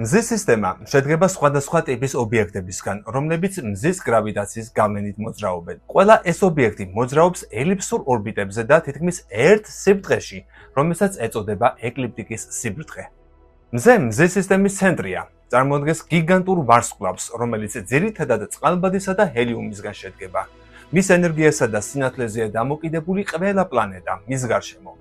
მზის სისტემა შედგება სხვადასხვა ტიპის ობიექტებისგან, რომლებიც მზის გრავიტაციის გავლენით მოძრაობენ. ყველა ეს ობიექტი მოძრაობს ელიფსურ ორბიტებზე და თითქმის ერთ სიბრტყეში, რომელსაც ეწოდება ეკლიპტიკის სიბრტყე. მზე მზის სისტემის ცენტრია. წარმოადგენს გიგანტურ ვარსკვლავს, რომელიც ძირითადად წყალბადისა და ჰელიუმისგან შედგება. მის ენერგიასა და სინათლეზეა დამოკიდებული ყველა პლანეტა მის გარშემო.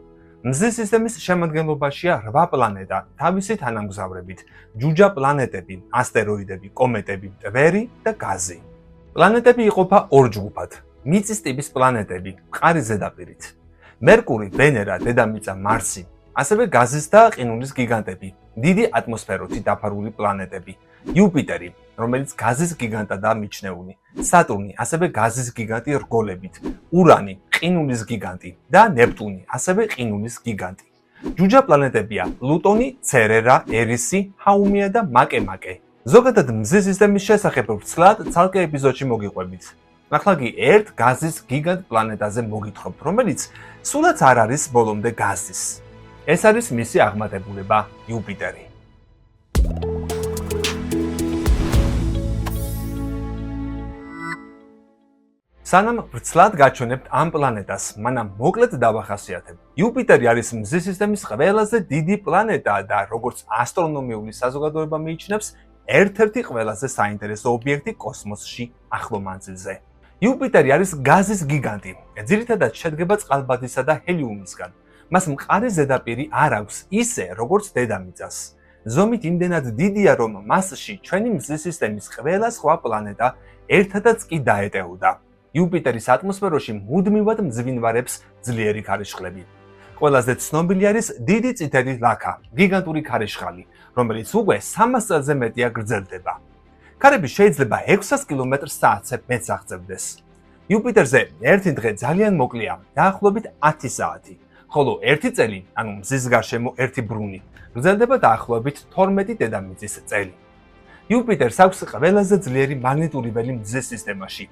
მზის სისტემის შემადგენლობაშია 8 პლანეტა, თავისი თანამგზავრებით: ჯუჯა პლანეტები, ასტეროიდები, კომეტები, მტვერი და გაზი. პლანეტები იყოფა ორ ჯგუფად: მიწის ტიპის პლანეტები, მყარი ზედაპირით; მერკური, ვენერა, დედამიწა, მარსი, ასევე გაზის და ყინულის გიგანტები, დიდი ატმოსფეროთი დაფარული პლანეტები: იუპიტერი, რომელიც გაზის გიგანტადაა მიჩნეული, სატურნი, ასევე გაზის გიგანტი რგოლებით, ურანი, ყინულის გიგანტი და ნეპტუნი, ასევე ყინულის გიგანტი. ჯუჯა პლანეტებია პლუტონი, ცერერა, ერისი, ჰაუმია და მაკე-მაკე. ზოგადად მზის სისტემის შესახებ ვრცლად ცალკე ეპიზოდში მოგიყვებით. ახლა კი ერთ გაზის გიგანტ პლანეტაზე მოგითხრობთ, რომელიც სულაც არ არის ბოლომდე გაზის. ეს არის მისი აღმატებულება იუპიტერი. სანამ ვრცლად გაჩვენებთ ამ პლანეტას, მანამ მოკლედ დავახასიათებ. იუპიტერი არის მზის სისტემის ყველაზე დიდი პლანეტა და როგორც ასტრონომიული საზოგადოება მიიჩნევს, ერთ-ერთი ყველაზე საინტერესო ობიექტი კოსმოსში ახლო მანძილზე. იუპიტერი არის გაზის გიგანტი. ძირითადად შედგება წყალბადისა და ჰელიუმისგან. მას მყარი ზედაპირი არ აქვს, ისე როგორც დედამიწას. ზომით იმდენად დიდია, რომ მასში ჩვენი მზის სისტემის ყველა სხვა პლანეტა ერთადაც კი დაეტეოდა. იუპიტერის ატმოსფეროში მუდმივად მძვინვარებს ძლიერი ქარიშხლები. ყველაზე ცნობილი არის დიდი წითელი ლაქა, გიგანტური ქარიშხალი, რომელიც უკვე 300 წელზე მეტია გრძელდება. ქარები შეიძლება 600 კმ/სთ-ზე მეტს აღწევდეს. იუპიტერზე ერთი დღე ძალიან მოკლეა, დაახლოებით 10 საათი, ხოლო ერთი წელი, ანუ მზის გარშემო ერთი ბრუნი, გრძელდება დაახლოებით 12 დედამიწის წელი. იუპიტერს აქვს ყველაზე ძლიერი მაგნიტური ველი მზის სისტემაში.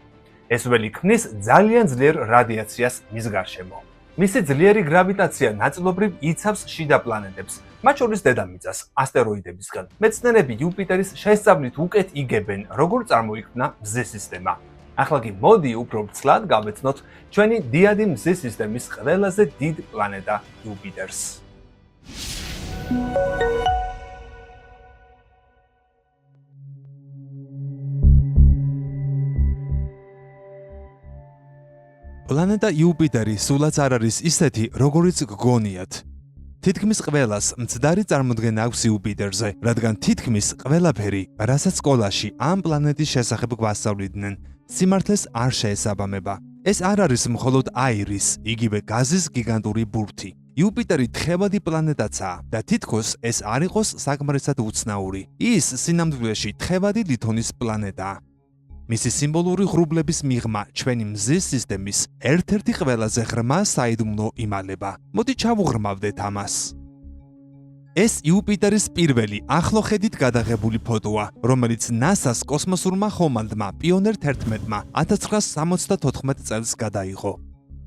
ეს ველი ქმნის ძალიან ძლიერ რადიაციას მის გარშემო. მისი ძლიერი გრავიტაცია ნაწილობრივ იცავს შიდა პლანეტებს, მათ შორის დედამიწას, ასტეროიდებისგან. მეცნიერები იუპიტერის შესწავლით უკეთ იგებენ, როგორ წარმოიქმნა მზის სისტემა. ახლა კი მოდი უფრო ვრცლად გავეცნოთ ჩვენი დიადი მზის სისტემის ყველაზე დიდ პლანეტა იუპიტერს. პლანეტა იუპიტერი სულაც არ არის ისეთი, როგორიც გგონიათ. თითქმის ყველას მცდარი წარმოდგენა აქვს იუპიტერზე, რადგან თითქმის ყველაფერი, რასაც სკოლაში ამ პლანეტის შესახებ გვასწავლიდნენ, სიმართლეს არ შეესაბამება. ეს არ არის მხოლოდ აირის, იგივე გაზის გიგანტური ბურთი. იუპიტერი თხევადი პლანეტაცაა და თითქოს ეს არ იყოს საკმარისად უცნაური. ის სინამდვილეში თხევადი ლითონის პლანეტაა. მისი სიმბოლური ღრუბლების მიღმა ჩვენი მზის სისტემის ერთ-ერთი ყველაზე ღრმა საიდუმლო იმალება. მოდი ჩავუღრმავდეთ ამას. ეს იუპიტერის პირველი ახლო ხედით გადაღებული ფოტოა, რომელიც NASA-ს კოსმოსურმა ხომალდმა პიონერ 11-მა 1974 წელს გადაიღო.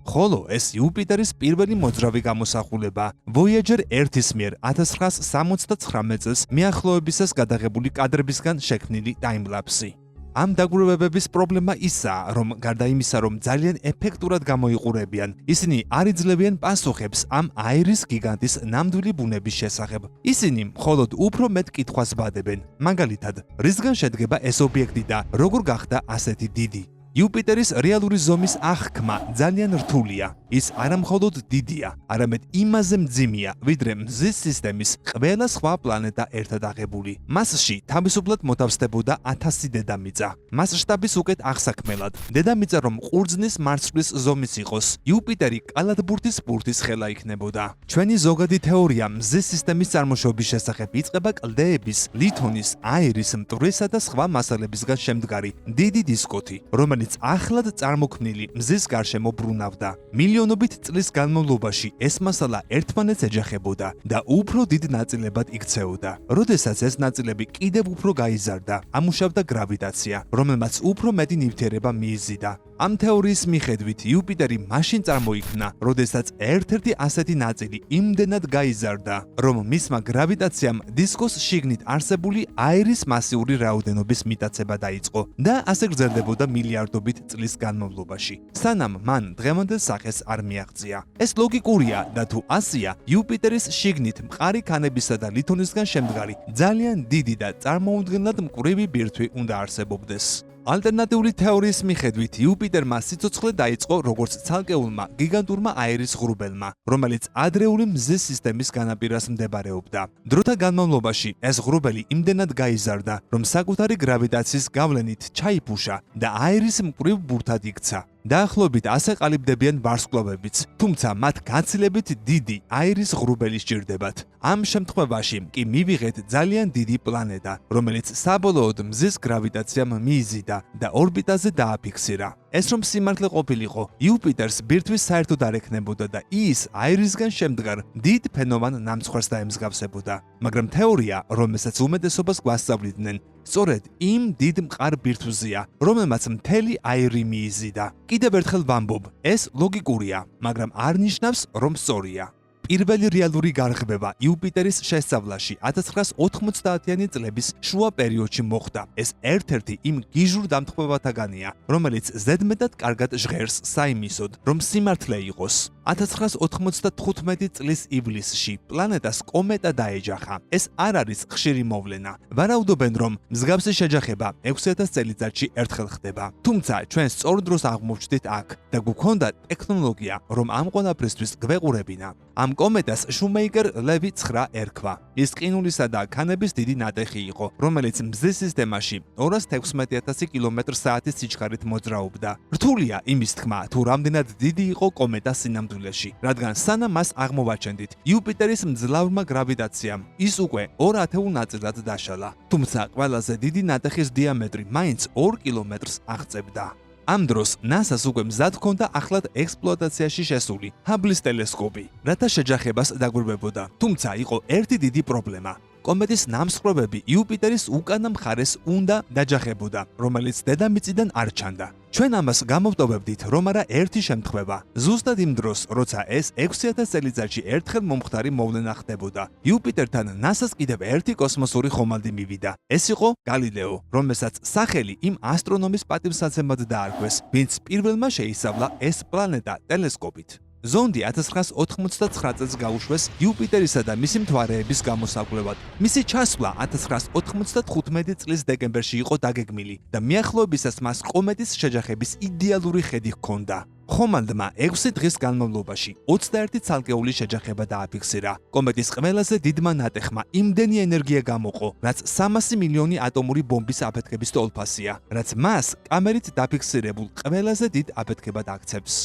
ხოლო ეს იუპიტერის პირველი მოძრავი გამოსახულება Voyager 1-ის მიერ 1979 წელს მიახლოებისას გადაღებული კადრებისგან შექმნილი ტაიმლაპსი. ამ დაგვირვებების პრობლემა ისაა, რომ გარდა იმისა, რომ ძალიან ეფექტურად გამოიყურებიან, ისინი არ იძლევიან პასუხებს ამ აირის გიგანტის ნამდვილი ბუნების შესახებ. ისინი მხოლოდ უფრო მეტ კითხვას ბადებენ. მაგალითად, რისგან შედგება ეს ობიექტი და როგორ გახდა ასეთი დიდი? იუპიტერის რეალური ზომის აღქმა ძალიან რთულია. ის არამხოლოდ დიდია, არამედ იმაზე მძიმეა, ვიდრე მზის სისტემის ყველა სხვა პლანეტა ერთად აღებული. მასში თავისუფლად მოთავსდებოდა 1000 დედამიწა. მასშტაბის უკეთ აღსაქმელად, დედამიწა რომ ყურძნის მარცვლის ზომის იყოს, იუპიტერი კალათბურთის ბურთის ხელა იქნებოდა. ჩვენი ზოგადი თეორია მზის სისტემის წარმოშობის შესახებ იწყება კლდეების, ლითონის, აირის, მტვრისა და სხვა მასალებისგან შემდგარი დიდი დისკოთი, რომელიც ახლად წარმოქმნილი მზის გარშემო ბრუნავდა. მილიონობით წლის განმავლობაში ეს მასალა ერთმანეთს ეჯახებოდა და უფრო დიდ ნაწილებად იქცეოდა. როდესაც ეს ნაწილები კიდევ უფრო გაიზარდა, ამუშავდა გრავიტაცია, რომელმაც უფრო მეტი ნივთიერება მიიზიდა. ამ თეორიის მიხედვით იუპიტერი მაშინ წარმოიქმნა, როდესაც ერთ-ერთი ასეთი ნაწილი იმდენად გაიზარდა, რომ მისმა გრავიტაციამ დისკოს შიგნით არსებული აირის მასიური რაოდენობის მიტაცება დაიწყო და ასე გრძელდებოდა მილიარდობით წლის განმავლობაში, სანამ მან დღევანდელ სახეს არ მიაღწია. ეს ლოგიკურია და თუ ასია, იუპიტერის შიგნით მყარი ქანებისა და ლითონისგან შემდგარი ძალიან დიდი და წარმოუდგენლად მკვრივი ბირთვი უნდა არსებობდეს. ალტერნატიული თეორიის მიხედვით იუპიტერმა სიცოცხლე დაიწყო როგორც ცალკეულმა გიგანტურმა აირის ღრუბელმა, რომელიც ადრეული მზის სისტემის განაპირას მდებარეობდა. დროთა განმავლობაში ეს ღრუბელი იმდენად გაიზარდა, რომ საკუთარი გრავიტაციის გავლენით ჩაიფუშა და აირის მკვრივ ბურთად იქცა. დაახლოებით ასე ყალიბდებიან ვარსკვლავებიც, თუმცა მათ გაცილებით დიდი აირის ღრუბელი სჭირდებათ. ამ შემთხვევაში კი მივიღეთ ძალიან დიდი პლანეტა, რომელიც საბოლოოდ მზის გრავიტაციამ მიიზიდა და ორბიტაზე დააფიქსირა. ეს რომ სიმართლე ყოფილიყო, იუპიტერს ბირთვის საერთოდ არ ექნებოდა და ის აირისგან შემდგარ დიდ ფენოვან ნამსხვრს დაემსგავსებოდა. მაგრამ თეორია, რომელსაც უმეტესობას გვასწავლიდნენ, სწორედ იმ დიდ მყარ ბირთვზეა, რომელმაც მთელი აირი მიიზიდა. კიდევ ერთხელ ვამბობ, ეს ლოგიკურია, მაგრამ არ ნიშნავს, რომ სწორია. პირველი რეალური გარღვევა იუპიტერის შესწავლაში 1990-იანი წლების შუა პერიოდში მოხდა. ეს ერთ-ერთი იმ გიჟურ დამთხვევათაგანია, რომელიც ზედმეტად კარგად ჟღერს საიმისოდ, რომ სიმართლე იყოს. 1995 წლის ივლისში პლანეტას კომეტა დაეჯახა. ეს არ არის ხშირი მოვლენა. ვარაუდობენ, რომ მსგავსი შეჯახება 6000 წელიწადში ერთხელ ხდება. თუმცა ჩვენ სწორ დროს აღმოვჩნდით აქ და გვქონდა ტექნოლოგია, რომ ამ ყველაფრისთვის გვეყურებინა. ამ კომეტას შუმეიკერ ლევი 9 ერქვა. ის ყინულისა და ქანების დიდი ნატეხი იყო, რომელიც მზის სისტემაში 216,000 კმ/სთ სიჩქარით მოძრაობდა. რთულია იმის თქმა, თუ რამდენად დიდი იყო კომეტა სინამდვილეში, რადგან სანამ მას აღმოვაჩენდით, იუპიტერის მძლავრმა გრავიტაციამ ის უკვე 2 ათეულ ნაწილად დაშალა. თუმცა ყველაზე დიდი ნატეხის დიამეტრი მაინც 2 კილომეტრს აღწევდა. ამ დროს NASA-ს უკვე მზად ჰქონდა ახლად ექსპლუატაციაში შესული ჰაბლის ტელესკოპი, რათა შეჯახებას დაგვირგვებოდა. თუმცა იყო ერთი დიდი პრობლემა. კომეტის ნამსხვრევები იუპიტერის უკანა მხარეს უნდა დაჯახებოდა, რომელიც დედამიწიდან არ ჩანდა. ჩვენ ამას გამოვტოვებდით, რომ არა ერთი შემთხვევა. ზუსტად იმ დროს, როცა ეს 6000 წელიწადში ერთხელ მომხდარი მოვლენა ხდებოდა, იუპიტერთან NASA-ს კიდევ ერთი კოსმოსური ხომალდი მივიდა. ეს იყო გალილეო, რომელსაც სახელი იმ ასტრონომის პატივსაცემად დაარქვეს, ვინც პირველმა შეისწავლა ეს პლანეტა ტელესკოპით. ზონდი 1999 წელს გაუშვეს იუპიტერისა და მისი მთვარეების გამოსაკვლევად. მისი ჩასვლა 1995 წლის დეკემბერში იყო დაგეგმილი და მიახლოებისას მას კომეტის შეჯახების იდეალური ხედი ჰქონდა. ხომალდმა 6 დღის განმავლობაში 21 ცალკეული შეჯახება დააფიქსირა. კომეტის ყველაზე დიდმა ნატეხმა იმდენი ენერგია გამოყო, რაც 300 მილიონი ატომური ბომბის აფეთქების ტოლფასია, რაც მას კამერით დაფიქსირებულ ყველაზე დიდ აფეთქებად აქცევს.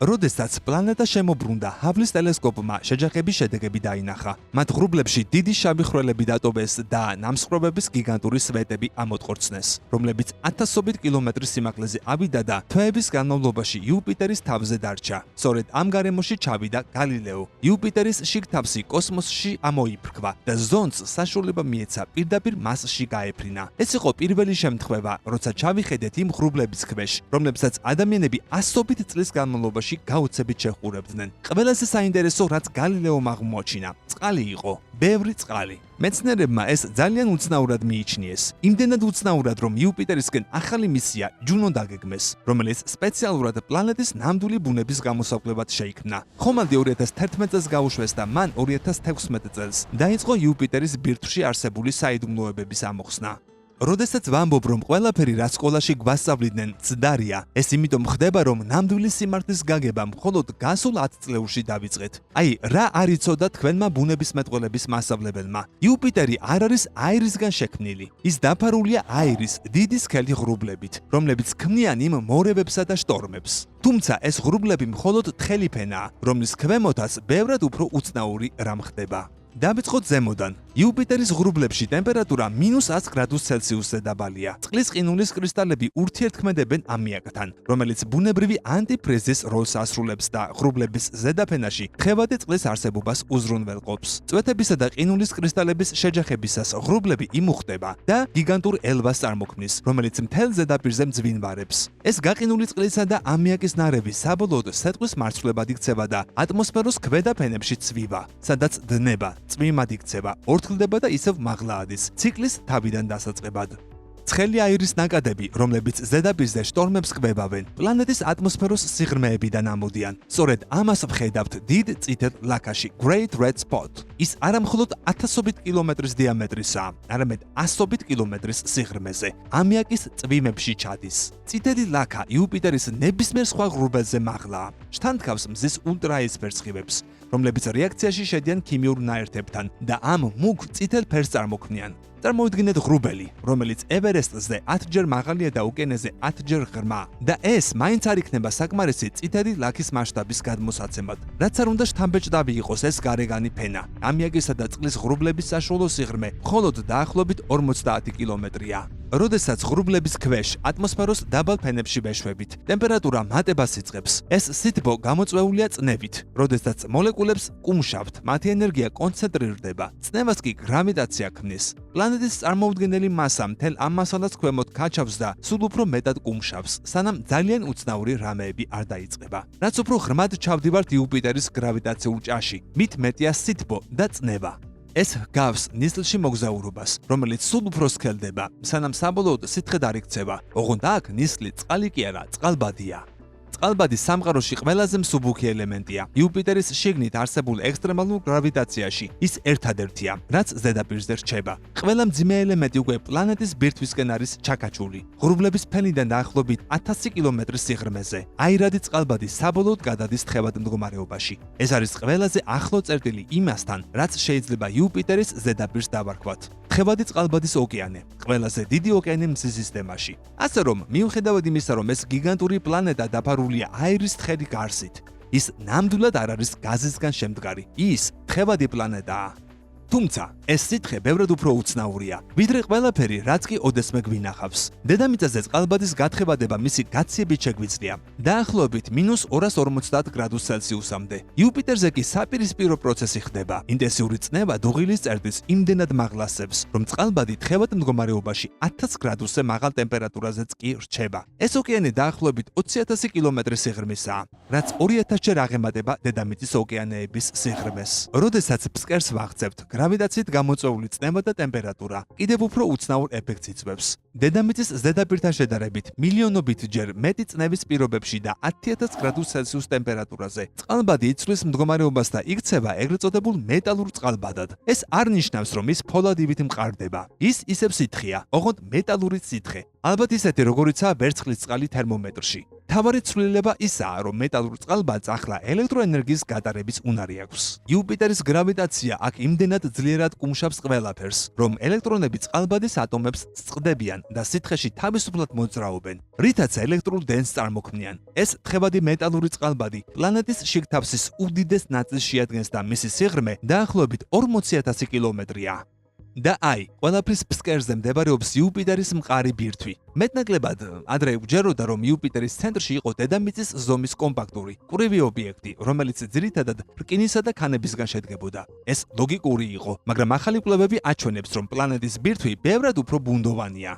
როდესაც პლანეტა შემოbrunდა, ჰაბლის ტელესკოპმა შეჯახების შედეგები დაინახა. მათ ღრუბლებში დიდი შავი ხვრელები დატოვეს და ნამსხვრევების გიგანტური სვეტები ამოტყორცნეს, რომლებიც 1000-ობით კილომეტრის სიმაღლეზე ავიდა და თვეების განმავლობაში იუპიტერის თავზე დარჩა. სწორედ ამ გარემოში ჩავიდა გალილეო. იუპიტერის შიგ თავსი კოსმოსში ამოიფრქვა და ზონდს საშუალება მიეცა პირდაპირ მასში გაეფრინა. ეს იყო პირველი შემთხვევა, როცა ჩავიხედეთ იმ ღრუბლების ქვეშ, რომლებსაც ადამიანები ასობით წლის განმავლობაში გაუცებით შეჰყურებდნენ. ყველაზე საინტერესო, რაც გალილეომ აღმოაჩინა, წყალი იყო, ბევრი წყალი. მეცნიერებმა ეს ძალიან უცნაურად მიიჩნიეს. იმდენად უცნაურად, რომ იუპიტერისკენ ახალი მისია ჯუნო დაგეგმეს, რომელიც სპეციალურად პლანეტის ნამდვილი ბუნების გამოსაკვლევად შეიქმნა. ხომალდი 2011 წელს გაუშვეს და მან 2016 წელს დაიწყო იუპიტერის ბირთვში არსებული საიდუმლოებების ამოხსნა. როდესაც ვამბობ, რომ ყველაფერი, რაც სკოლაში გვასწავლიდნენ, ცდარია, ეს იმიტომ ხდება, რომ ნამდვილი სიმართლის გაგება მხოლოდ გასულ 10 წლებში დავიწყეთ. აი, რა არ იცოდა თქვენმა ბუნებისმეტყველების მასწავლებელმა. იუპიტერი არ არის აირისგან შექმნილი. ის დაფარულია აირის დიდი სქელი ღრუბლებით, რომლებიც ქმნიან იმ მორევებსა და შტორმებს. თუმცა ეს ღრუბლები მხოლოდ თხელი ფენაა, რომლის ქვემოთაც ბევრად უფრო უცნაური რამ ხდება. დავიწყოთ ზემოდან. იუპიტერის ღრუბლებში ტემპერატურა -100 გრადუს ცელსიუსზე დაბალია. წყლის ყინულის კრისტალები ურთიერთქმედებენ ამიაკთან, რომელიც ბუნებრივი ანტიფრიზის როლს ასრულებს და ღრუბლების ზედაფენაში თხევადი წყლის არსებობას უზრუნველყოფს. წვეთებისა და ყინულის კრისტალების შეჯახებისას ღრუბლები იმუხტება და გიგანტურ ელვას წარმოქმნის, რომელიც მთელ ზედაპირზე მძვინვარებს. ეს გაყინული წყლისა და ამიაკის ნარევი საბოლოოდ სეტყვის მარცვლებად იქცევა და ატმოსფეროს ქვედა ფენებში ცვივა, სადაც დნება, წვიმად იქცევა, ორთქლდება და ისევ მაღლა ადის, ციკლის თავიდან დასაწყებად. ცხელი აირის ნაკადები, რომლებიც ზედაპირზე შტორმებს კვებავენ, პლანეტის ატმოსფეროს სიღრმეებიდან ამოდიან. სწორედ ამას ვხედავთ დიდ წითელ ლაქაში, Great Red Spot. ის არამხოლოდ 1000-ობით კილომეტრის დიამეტრისაა, არამედ 100-ობით კილომეტრის სიღრმეზე. ამიაკის წვიმებში ჩადის. წითელი ლაქა იუპიტერის ნებისმიერ სხვა ღრუბელზე მაღლაა. შთანთქავს მზის ულტრაიისფერ სხივებს, რომლებიც რეაქციაში შედიან ქიმიურ ნაერთებთან და ამ მუქ წითელ ფერს წარმოქმნიან. წარმოვიდგინეთ ღრუბელი, რომელიც ევერესტზე 10-ჯერ მაღალია და ოკეანეზე 10-ჯერ ღრმა და ეს მაინც არ იქნება საკმარისი წითელი ლაქის მასშტაბის გადმოსაცემად. რაც არ უნდა შთამბეჭდავი იყოს ეს გარეგანი ფენა. ამიაკისა და წყლის ღრუბლების საშუალო სიღრმე მხოლოდ დაახლოებით 50 კილომეტრია. როდესაც ღრუბლების ქვეშ ატმოსფეროს დაბალ ფენებში ვეშვებით, ტემპერატურა მატებას იწყებს. ეს სითბო გამოწვეულია წნევით, როდესაც მოლეკულებს კუმშავთ, მათი ენერგია კონცენტრირდება, წნევას კი გრავიტაცია ქმნის. პლანეტის წარმოუდგენელი მასა მთელ ამ მასალას ქვემოთ ქაჩავს და სულ უფრო მეტად კუმშავს, სანამ ძალიან უცნაური რამეები არ დაიწყება. რაც უფრო ღრმად ჩავდივართ იუპიტერის გრავიტაციულ ჭაში, მით მეტია სითბო და წნევა. ეს გავს ნისლში მოგზაურობას, რომელიც სულ უფრო სქელდება, სანამ საბოლოოდ სითხე არ იქცევა. ოღონდ აქ ნისლი წყალი კი არა, წყალბადია. წყალბადი სამყაროში ყველაზე მსუბუქი ელემენტია. იუპიტერის შიგნით არსებულ ექსტრემალურ გრავიტაციაში ის ერთადერთია, რაც ზედაპირზე რჩება. ყველა მძიმე ელემენტი უკვე პლანეტის ბირთვისკენ არის ჩაქაჩული. ღრუბლების ფენიდან დაახლოებით 1000 კილომეტრის სიღრმეზე. აირადი წყალბადი საბოლოოდ გადადის თხევად მდგომარეობაში. ეს არის ყველაზე ახლო წერტილი იმასთან, რაც შეიძლება იუპიტერის ზედაპირს დავარქვათ. თხევადი წყალბადის ოკეანე, ყველაზე დიდი ოკეანე მზის სისტემაში. ასე რომ, მიუხედავად იმისა, რომ ეს გიგანტური პლანეტა დაფარულია აირის თხელი გარსით, ის ნამდვილად არ არის გაზისგან შემდგარი. ის თხევადი პლანეტაა. თუმცა, ეს სითხე ბევრად უფრო უცნაურია, ვიდრე ყველაფერი, რაც კი ოდესმე გვინახავს. დედამიწაზე წყალბადის გათხევადება მისი გაციებით შეგვიძლია, დაახლოებით -250 გრადუს ცელსიუსამდე. იუპიტერზე კი საპირისპირო პროცესი ხდება. ინტენსიური წნევა დუღილის წერტილს იმდენად მაღლასებს, რომ წყალბადი თხევად მდგომარეობაში 1000 გრადუსზე მაღალ ტემპერატურაზეც კი რჩება. ეს ოკეანე დაახლოებით 20000 კილომეტრის სიღრმისაა, რაც 2000-ჯერ აღემატება დედამიწის ოკეანეების სიღრმეს. როდესაც ფსკერს ვაღწევთ, გრავიტაციით გამოწვეული წნევა და ტემპერატურა კიდევ უფრო უცნაურ ეფექტს იწვევს. დედამიწის ზედაპირთან შედარებით მილიონობით ჯერ მეტი წნევის პირობებში და 10000 გრადუს ცელსიუს ტემპერატურაზე წყალბადი იცვლის მდგომარეობას და იქცევა ეგრეთ წოდებულ მეტალურ წყალბადად. ეს არ ნიშნავს, რომ ის ფოლადივით მყარდება. ის ისევ სითხეა, ოღონდ მეტალური სითხე. ალბათ ისეთი, როგორიცაა ვერცხლის წყალი თერმომეტრში. მთავარი ცვლილება ისაა, რომ მეტალურ წყალბადს ახლა ელექტროენერგიის გატარების უნარი აქვს. იუპიტერის გრავიტაცია აქ იმდენად ძლიერად კუმშავს ყველაფერს, რომ ელექტრონები წყალბადის ატომებს წყდებიან და სითხეში თავისუფლად მოძრაობენ, რითაც ელექტრულ დენს წარმოქმნიან. ეს თხევადი მეტალური წყალბადი პლანეტის შიგთავსის უდიდეს ნაწილს შეადგენს და მისი სიღრმე დაახლოებით 40000 კილომეტრია. და აი, ყველაფრის ფსკერზე მდებარეობს იუპიტერის მყარი ბირთვი. მეტნაკლებად ადრე გვჯეროდა, რომ იუპიტერის ცენტრში იყო დედამიწის ზომის კომპაქტური, კრივი ობიექტი, რომელიც ძირითადად რკინისა და ქანებისგან შედგებოდა. ეს ლოგიკური იყო, მაგრამ ახალი კვლევები აჩვენებს, რომ პლანეტის ბირთვი ბევრად უფრო ბუნდოვანია.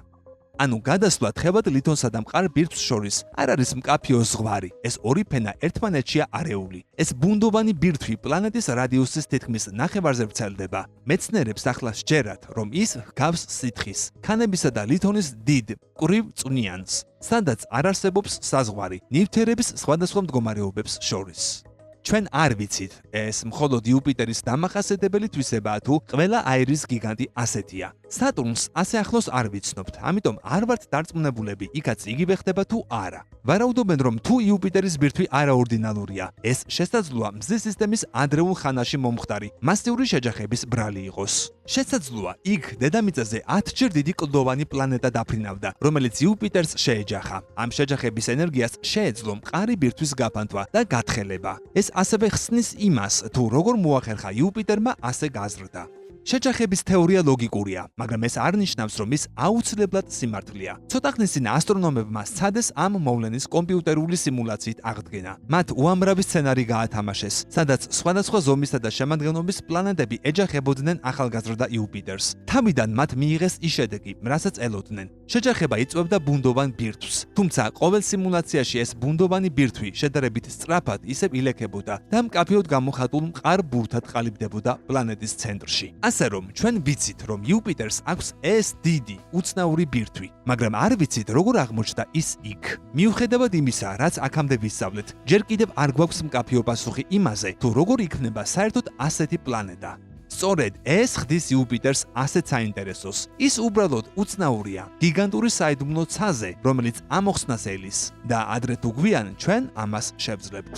ანუ გადასვლა თხევად ლითონსა და მყარ ბირთვს შორის არ არის მკაფიო ზღვარი. ეს ორი ფენა ერთმანეთშია არეული. ეს ბუნდოვანი ბირთვი პლანეტის რადიუსის თითქმის ნახევარზე ვრცელდება. მეცნიერებს ახლა სჯერათ, რომ ის ჰგავს სითხის, ქანებისა და ლითონის დიდ, მკვრივ წვნიანს, სადაც არ არსებობს საზღვარი ნივთიერების სხვადასხვა მდგომარეობებს შორის. ჩვენ არ ვიცით, ეს მხოლოდ იუპიტერის დამახასიათებელი თვისებაა თუ ყველა აირის გიგანტი ასეთია. სატურნს ასე ახლოს არ ვიცნობთ, ამიტომ არ ვართ დარწმუნებულები, იქაც იგივე ხდება თუ არა. ვარაუდობენ, რომ თუ იუპიტერის ბირთვი არაორდინალურია, ეს შესაძლოა მზის სისტემის ადრეულ ხანაში მომხდარი მასიური შეჯახების ბრალი იყოს. შესაძლოა, იქ დედამიწაზე 10-ჯერ დიდი კლდოვანი პლანეტა დაფრინავდა, რომელიც იუპიტერს შეეჯახა. ამ შეჯახების ენერგიას შეეძლო მყარი ბირთვის გაფანტვა და გათხელება. ეს ასევე ხსნის იმას, თუ როგორ მოახერხა იუპიტერმა ასე გაზრდა. შეჯახების თეორია ლოგიკურია, მაგრამ ეს არ ნიშნავს, რომ ის აუცილებლად სიმართლეა. ცოტა ხნის წინ ასტრონომებმა სცადეს ამ მოვლენის კომპიუტერული სიმულაციით აღდგენა. მათ უამრავი სცენარი გაათამაშეს, სადაც სხვადასხვა ზომისა და შემადგენლობის პლანეტები ეჯახებოდნენ ახალგაზრდა იუპიტერს. თავიდან მათ მიიღეს ის შედეგი, რასაც ელოდნენ. შეჯახება იწვევდა ბუნდოვან ბირთვს, თუმცა ყოველ სიმულაციაში ეს ბუნდოვანი ბირთვი შედარებით სწრაფად ისევ ილექებოდა და მკაფიოდ გამოხატულ მყარ ბურთად ყალიბდებოდა პლანეტის ცენტრში. ასე რომ ჩვენ ვიცით, რომ იუპიტერს აქვს ეს დიდი, უცნაური ბირთვი, მაგრამ არ ვიცით, როგორ აღმოჩნდა ის იქ. მიუხედავად იმისა, რაც აქამდე ვისწავლეთ, ჯერ კიდევ არ გვაქვს მკაფიო პასუხი იმაზე, თუ როგორ იქნება საერთოდ ასეთი პლანეტა. სწორედ ეს ხდის იუპიტერს ასეთ საინტერესოს. ის უბრალოდ უცნაურია, გიგანტური საიდუმლო ცაზე, რომელიც ამოხსნას ელის და ადრე თუ გვიან ჩვენ ამას შევძლებთ.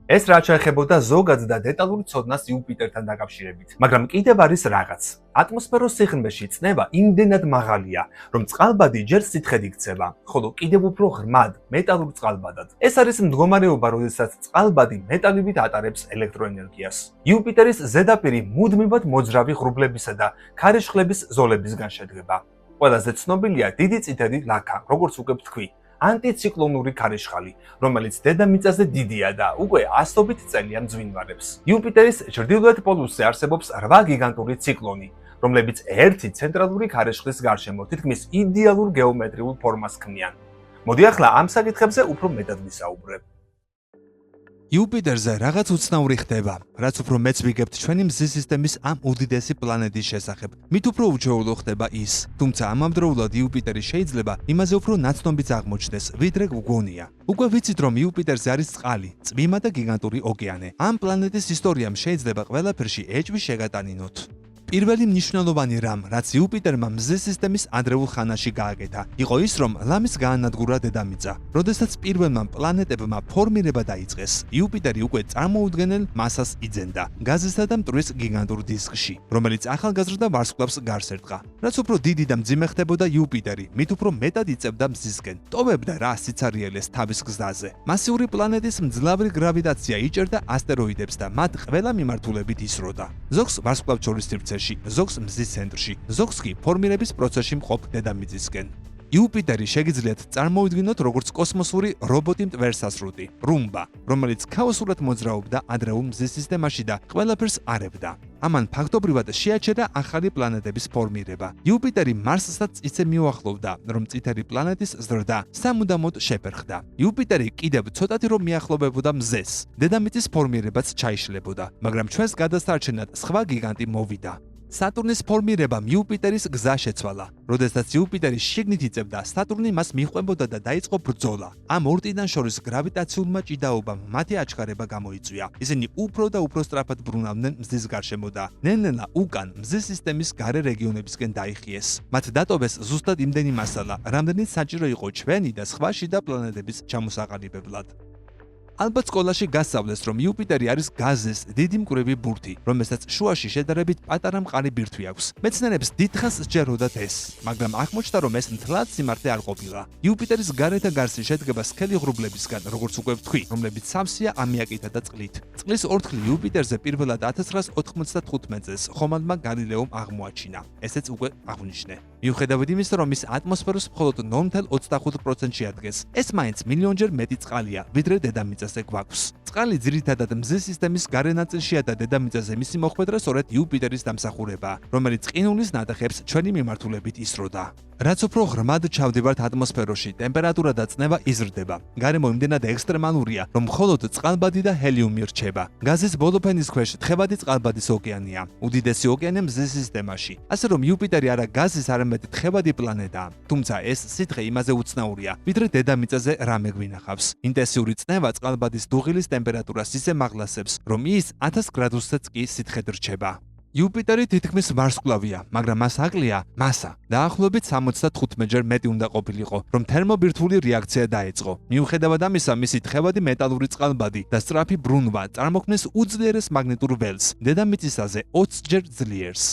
ეს რაც შეეხებოდა ზოგად და დეტალურ ცოდნას იუპიტერთან დაკავშირებით, მაგრამ კიდევ არის რაღაც. ატმოსფეროს სიღრმეში წნევა იმდენად მაღალია, რომ წყალბადი ჯერ სითხედ იქცევა, ხოლო კიდევ უფრო ღრმად მეტალურ წყალბადად. ეს არის მდგომარეობა, როდესაც წყალბადი მეტალივით ატარებს ელექტროენერგიას. იუპიტერის ზედაპირი მუდმივად მოძრავი ღრუბლებისა და ქარიშხლების ზოლებისგან შედგება. ყველაზე ცნობილია დიდი წითელი ლაქა, როგორც უკვე ვთქვი. ანტიციკლონური ქარიშხალი, რომელიც დედამიწაზე დიდია და უკვე ასობით წელია მძვინვარებს. იუპიტერის ჩრდილოეთ პოლუსზე არსებობს 8 გიგანტური ციკლონი, რომლებიც ერთი ცენტრალური ქარიშხლის გარშემო თითქმის იდეალურ გეომეტრიულ ფორმას ქმნიან. მოდი ახლა ამ საკითხებზე უფრო მეტად ვისაუბრებ. იუპიტერზე რაღაც უცნაური ხდება, რაც უფრო მეც ვიგებთ ჩვენი მზის სისტემის ამ უდიდესი პლანეტის შესახებ. მით უფრო უჩვეულო ხდება ის, თუმცა ამავდროულად იუპიტერი შეიძლება იმაზე უფრო ნაცნობიც აღმოჩნდეს, ვიდრე გვგონია. უკვე ვიცით, რომ იუპიტერზე არის წყალი, წვიმა და გიგანტური ოკეანე. ამ პლანეტის ისტორიამ შეიძლება ყველაფერში ეჭვი შეგატანინოთ. პირველი მნიშვნელოვანი რამ, რაც იუპიტერმა მზის სისტემის ადრეულ ხანაში გააკეთა, იყო ის, რომ ლამის გაანადგურა დედამიწა. როდესაც პირველმა პლანეტებმა ფორმირება დაიწყეს, იუპიტერი უკვე წარმოუდგენელ მასას იძენდა გაზისა და მტვრის გიგანტურ დისკში, რომელიც ახალგაზრდა ვარსკვლავს გარს ერტყა. რაც უფრო დიდი და მძიმე ხდებოდა იუპიტერი, მით უფრო მეტად იწევდა მზისკენ, ტოვებდა რა სიცარიელეს თავის გზაზე. მასიური პლანეტის მძლავრი გრავიტაცია იჭერდა ასტეროიდებს და მათ ყველა მიმართულებით ისროდა. ზოგს ვარსკვლავთშორის სივრცე ზოგს მზის ცენტრში, ზოგს კი ფორმირების პროცესში მყოფ დედამიწისკენ. იუპიტერი შეგიძლიათ წარმოუდგინოთ როგორც კოსმოსური რობოტი მტვერსასრუტი, რუმბა, რომელიც ქაოსურად მოძრაობდა ადრეულ მზის სისტემაში და ყველაფერს არებდა. ამან ფაქტობრივად შეაჩერა ახალი პლანეტების ფორმირება. იუპიტერი მარსსაც ისე მიუახლოვდა, რომ წითელი პლანეტის ზრდა სამუდამოდ შეფერხდა. იუპიტერი კიდევ ცოტათი რომ მიახლოვებოდა მზეს, დედამიწის ფორმირებაც ჩაიშლებოდა, მაგრამ ჩვენს გადასარჩენად სხვა გიგანტი მოვიდა. სატურნის ფორმირებამ იუპიტერის გზა შეცვალა. როდესაც იუპიტერი შიგნით იწევდა, სატურნი მას მიჰყვებოდა და დაიწყო ბრძოლა. ამ ორ ტიტანს შორის გრავიტაციულმა ჭიდაობამ მათი აჩქარება გამოიწვია. ისინი უფრო და უფრო სწრაფად ბრუნავდნენ მზის გარშემო და ნელ-ნელა უკან მზის სისტემის გარე რეგიონებისკენ დაიხიეს. მათ დატოვეს ზუსტად იმდენი მასალა, რამდენიც საჭირო იყო ჩვენი და სხვა შიდა პლანეტების ჩამოსაყალიბებლად. ალბათ სკოლაში გასწავლეს, რომ იუპიტერი არის გაზის დიდი მკვრივი ბურთი, რომელსაც შუაში შედარებით პატარა მყარი ბირთვი აქვს. მეცნიერებს დიდხანს სჯეროდათ ეს, მაგრამ აღმოჩნდა, რომ ეს მთლად სიმართლე არ ყოფილა. იუპიტერის გარეთა გარსი შედგება სქელი ღრუბლებისგან, როგორც უკვე ვთქვი, რომლებიც სამსია ამიაკითა და წყლით. წყლის ორთქლი იუპიტერზე პირველად 1995 წელს ხომალდმა გალილეომ აღმოაჩინა. ესეც უკვე აღვნიშნე. მიუხედავად იმისა, რომ ის ატმოსფეროს მხოლოდ 0.25% შეადგენს, ეს მაინც მილიონჯერ მეტი წყალია, ვიდრე დედამიწაზე გვაქვს. წყალი ძირითადად მზის სისტემის გარე ნაწილშია და დედამიწაზე მისი მოხვედრა სწორედ იუპიტერის დამსახურებაა, რომელიც ყინულის ნატეხებს ჩვენი მიმართულებით ისროდა. რაც უფრო ღრმად ჩავდივართ ატმოსფეროში, ტემპერატურა და წნევა იზრდება. გარემო იმდენად ექსტრემალურია, რომ მხოლოდ წყალბადი და ჰელიუმი რჩება. გაზის ბოლოფენის ქვეშ თხევადი წყალბადის ოკეანეა, უდიდესი ოკეანე მზის სისტემაში. ასე რომ იუპიტერი არა გაზის, არამედ თხევადი პლანეტაა. თუმცა ეს სითხე იმაზე უცნაურია, ვიდრე დედამიწაზე რამე გვინახავს. ინტენსიური წნევა წყალბადის დუღილის ტემპერატურას ისე მაღლასებს, რომ ის 1000 გრადუსსაც კი სითხედ რჩება. იუპიტერი თითქმის ვარსკვლავია, მაგრამ მას აკლია მასა. დაახლოებით 75-ჯერ მეტი უნდა ყოფილიყო, რომ თერმობირთვული რეაქცია დაეწყო. მიუხედავად ამისა, მისი თხევადი მეტალური წყალბადი და სწრაფი ბრუნვა წარმოქმნეს უძლიერეს მაგნიტურ ველს, დედამიწისაზე 20-ჯერ ძლიერს.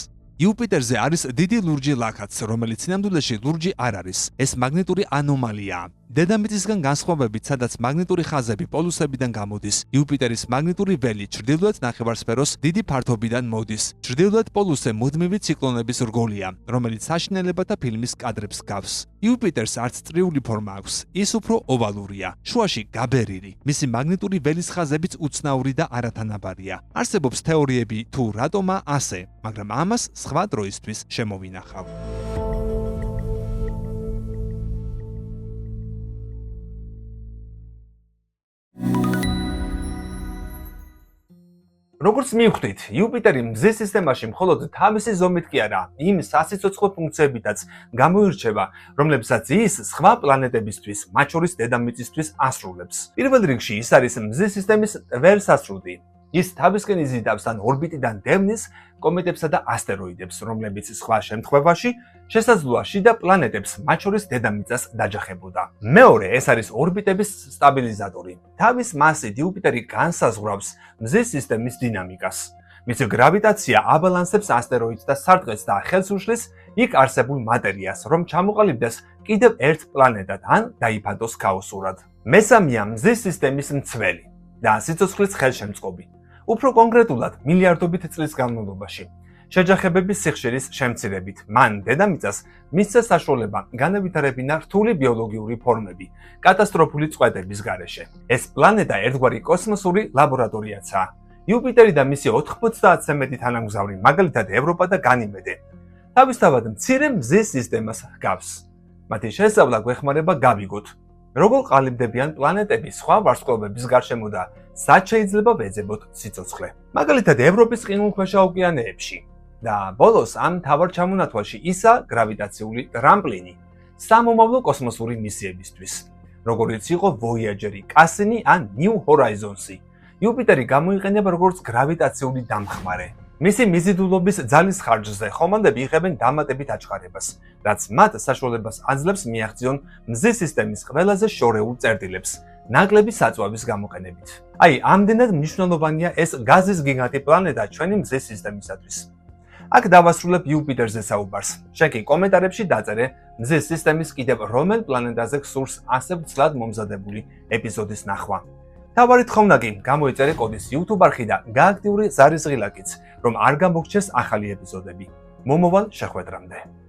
იუპიტერზე არის დიდი ლურჯი ლაქაც, რომელიც სინამდვილეში ლურჯი არ არის. ეს მაგნიტური ანომალიაა. დედამიწისგან განსხვავებით, სადაც მაგნიტური ხაზები პოლუსებიდან გამოდის, იუპიტერის მაგნიტური ველი ჩრდილოეთ ნახევარსფეროს დიდი ფართობიდან მოდის. ჩრდილოეთ პოლუსზე მუდმივი ციკლონების რგოლია, რომელიც საშინელებათა ფილმის კადრებს გავს. იუპიტერს არც წრიული ფორმა აქვს, ის უფრო ოვალურია, შუაში გაბერილი. მისი მაგნიტური ველის ხაზებიც უცნაური და არათანაბარია. არსებობს თეორიები თუ რატომა ასე, მაგრამ ამას სხვა დროისთვის შემოვინახავ. როგორც მივხვდით, იუპიტერი მზის სისტემაში მხოლოდ თავისი ზომით კი არა, იმ სასიცოცხლო ფუნქციებითაც გამოირჩევა, რომლებსაც ის სხვა პლანეტებისთვის, მათ შორის დედამიწისთვის ასრულებს. პირველ რიგში ის არის მზის სისტემის ტვერსასრუდი. ის თავისკენ იზიდავს ან ორბიტიდან დევნის კომეტებსა და ასტეროიდებს, რომლებიც სხვა შემთხვევაში შესაძლოა შიდა პლანეტებს, მათ შორის დედამიწას დაჯახებოდა. მეორე, ეს არის ორბიტების სტაბილიზატორი. თავის მასით იუპიტერი განსაზღვრავს მზის სისტემის დინამიკას. მისი გრავიტაცია აბალანსებს ასტეროიდს და სარტყელს და ხელს უშლის იქ არსებულ მატერიას, რომ ჩამოყალიბდეს კიდევ ერთ პლანეტად ან დაიფანტოს ქაოსურად. მესამეა მზის სისტემის მცველი და სიცოცხლის ხელშემწყობი. უფრო კონკრეტულად, მილიარდობით წლის განმავლობაში. შეჯახებების სიხშირის შემცირებით, მან დედამიწას მისცა საშუალება განავითარებინა რთული ბიოლოგიური ფორმები, კატასტროფული წვეტების გარეშე. ეს პლანეტა ერთგვარი კოსმოსური ლაბორატორიაცაა. იუპიტერი და მისი 90-ზე მეტი თანამგზავრი, მაგალითად ევროპა და განიმედე, თავისთავად მცირე მზის სისტემას ჰგავს. მათი შესწავლა გვეხმარება გავიგოთ, როგორ ყალიბდებიან პლანეტები სხვა ვარსკვლავების გარშემო და სად შეიძლება ვეძებოთ სიცოცხლე. მაგალითად, ევროპის ყინულქვეშა ოკეანეებში. და ბოლოს ამ მთავარ ჩამონათვალში ისა გრავიტაციული ტრამპლინი სამომავლო კოსმოსური მისიებისთვის, როგორიც იყო Voyager-ი, Cassini ან New Horizons-ი. იუპიტერი გამოიყენება როგორც გრავიტაციული დამხმარე. მისი მიზიდულობის ძალის ხარჯზე ხომალდები იღებენ დამატებით აჩქარებას, რაც მათ საშუალებას აძლევს მიაღწიონ მზის სისტემის ყველაზე შორეულ წერტილებს, ნაკლები საწვავის გამოყენებით. აი, ამდენად მნიშვნელოვანია ეს გაზის გიგანტი პლანეტა ჩვენი მზის სისტემისათვის. აქ დავასრულებ იუპიტერზე საუბარს. შენ კი კომენტარებში დაწერე მზის სისტემის კიდევ რომელ პლანეტაზე გსურს ასე ვცლად მომზადებული ეპიზოდის ნახვა. თავარი თხოვნა კი გამოიწერე კოდის YouTube არხი და გააქტიური ზარისღილაკიც, რომ არ გამოგჩეს ახალი ეპიზოდები. მომავალ შეხვედრამდე.